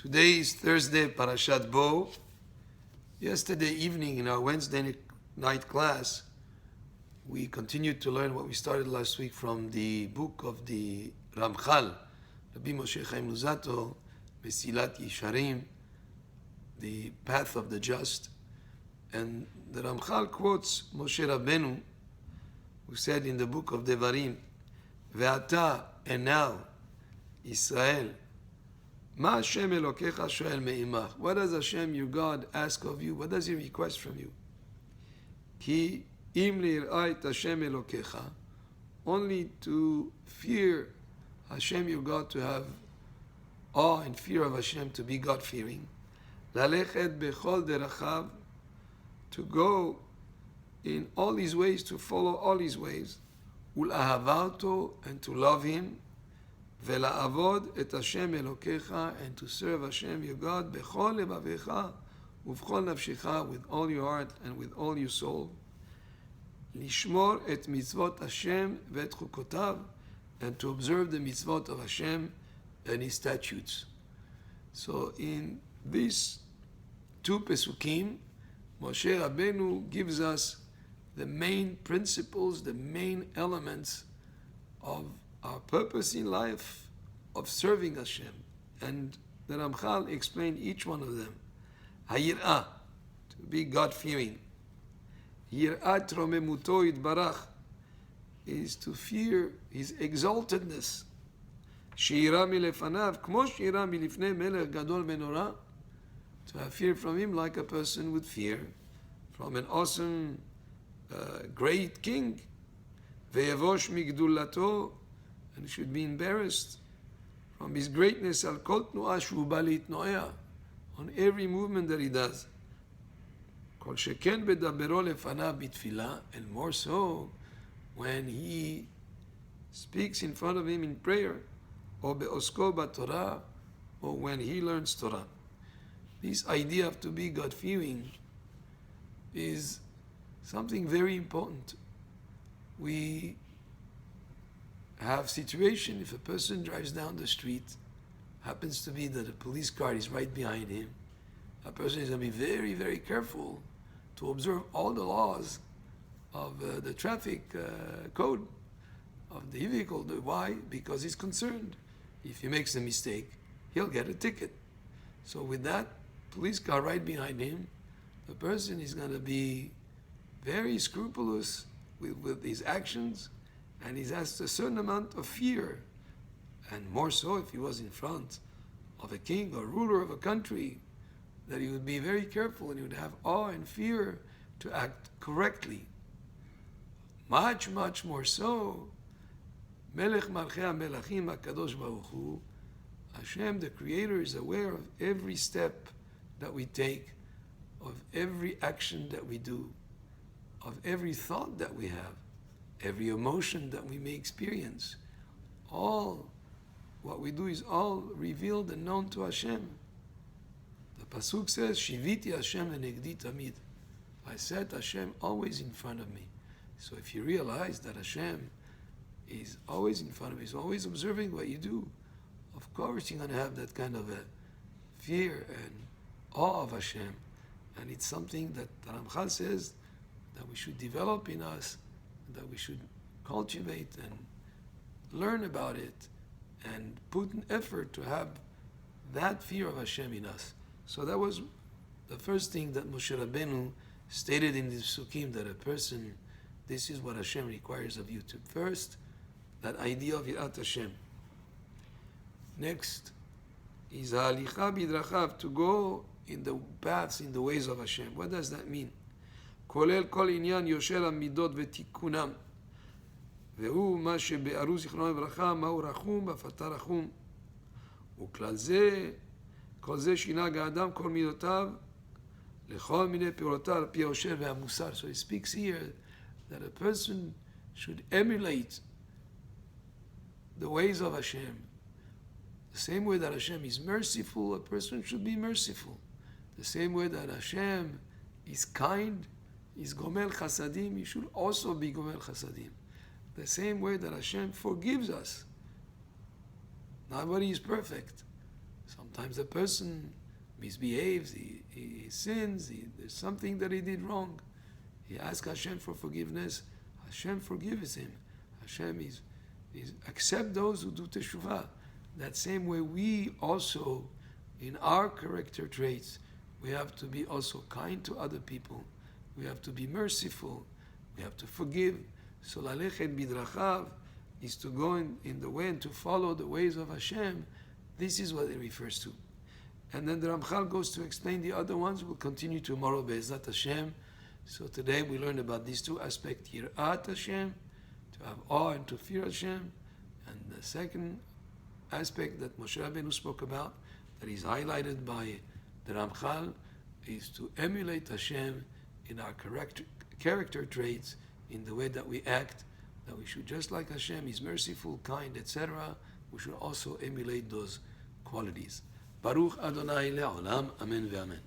Today is Thursday, Parashat Bo. Yesterday evening in our Wednesday night class, we continued to learn what we started last week from the book of the Ramchal, Rabbi Moshe Chaim Luzzatto, Mesilat Yesharim, the path of the just. And the Ramchal quotes Moshe Rabbeinu, who said in the book of Devarim, Ve'ata, and now, Israel, Ma Hashem Elokecha shoel me'imach. What does Hashem, your God, ask of you? What does He request from you? Ki im li'ir'ait Hashem Elokecha, only to fear Hashem, your God, to have awe and fear of Hashem, to be God-fearing. Lalechet bechol derachav, to go in all His ways, to follow all His ways. Ul'ahavato, and to love Him. ולעבוד את השם אלוקיך, and to serve Hashem your God בכל לבביך ובכל נפשך, with all your heart and with all your soul. לשמור את מצוות השם ואת חוקותיו, and to observe the mitzvot of Hashem and His statutes. So in these two pesukim, Moshe Rabbeinu gives us the main principles, the main elements of our purpose in life, of serving Hashem. And the Ramchal explained each one of them. Hayir'ah, to be God-fearing. Yir'at romemuto yitbarach, is to fear His exaltedness. She'ira milefanav, kmo she'ira milifnei melech gadol menorah, to have fear from Him like a person would fear from an awesome, great king. Ve'yevosh migdulato, and should be embarrassed from His greatness, al kol tnu'ah shu ba litno'ah, on every movement that He does. Kol sheken bedabero lefanav bitfilah, and more so when He speaks in front of Him in prayer, or be'osko ba'torah, or when He learns Torah. This idea of to be God-fearing is something very important. We have situation, if a person drives down the street, happens to be that a police car is right behind him, a person is going to be very, very careful to observe all the laws of the traffic code of the vehicle. Why? Because he's concerned. If he makes a mistake, he'll get a ticket. So with that police car right behind him, the person is going to be very scrupulous with his actions, and he has a certain amount of fear, and more so if he was in front of a king or ruler of a country, that he would be very careful and he would have awe and fear to act correctly. Much, much more so, Melech Malchei HaMelachim HaKadosh Baruch Hu, Hashem, the Creator, is aware of every step that we take, of every action that we do, of every thought that we have, every emotion that we may experience. All what we do is all revealed and known to Hashem. The Pasuk says, Shiviti Hashem lenegdi tamid. I set Hashem always in front of me. So if you realize that Hashem is always in front of you, He's always observing what you do, of course you're going to have that kind of a fear and awe of Hashem. And it's something that the Ramchal says that we should develop in us, that we should cultivate and learn about it and put an effort to have that fear of Hashem in us. So that was the first thing that Moshe Rabbeinu stated in the Sukkim, that a person, this is what Hashem requires of you. To first, that idea of Yirat Hashem. Next is Ha'alicha bidrachav, to go in the paths, in the ways of Hashem. What does that mean? כולל כל עניין יושר המידות ותיקונם, והוא מה שבארו זיכרונו לברכה, מהו רחום ואף רחום, וכלל זה, כל זה שינהג האדם כל מידותיו לכל מיני פירותיו על פי היושר והמוסר. So he speaks here that a person should emulate the ways of Hashem. The same way that Hashem is merciful, a person should be merciful. The same way that Hashem is kind, is Gomel Chasadim, you should also be Gomel Chasadim. The same way that Hashem forgives us. Nobody is perfect. Sometimes a person misbehaves, he sins, there's something that he did wrong. He asks Hashem for forgiveness. Hashem forgives him. Hashem is accept those who do teshuvah. That same way we also, in our character traits, we have to be also kind to other people. We have to be merciful. We have to forgive. So lalechet bidrachav is to go in the way and to follow the ways of Hashem. This is what it refers to. And then the Ramchal goes to explain the other ones. We'll continue tomorrow, Be'ezrat Hashem. So today we learned about these two aspects, Yirat Hashem, to have awe and to fear Hashem. And the second aspect that Moshe Rabbeinu spoke about, that is highlighted by the Ramchal, is to emulate Hashem in our character traits, in the way that we act, that we should, just like Hashem is merciful, kind, etc., we should also emulate those qualities. Baruch Adonai le'olam, amen ve'amen.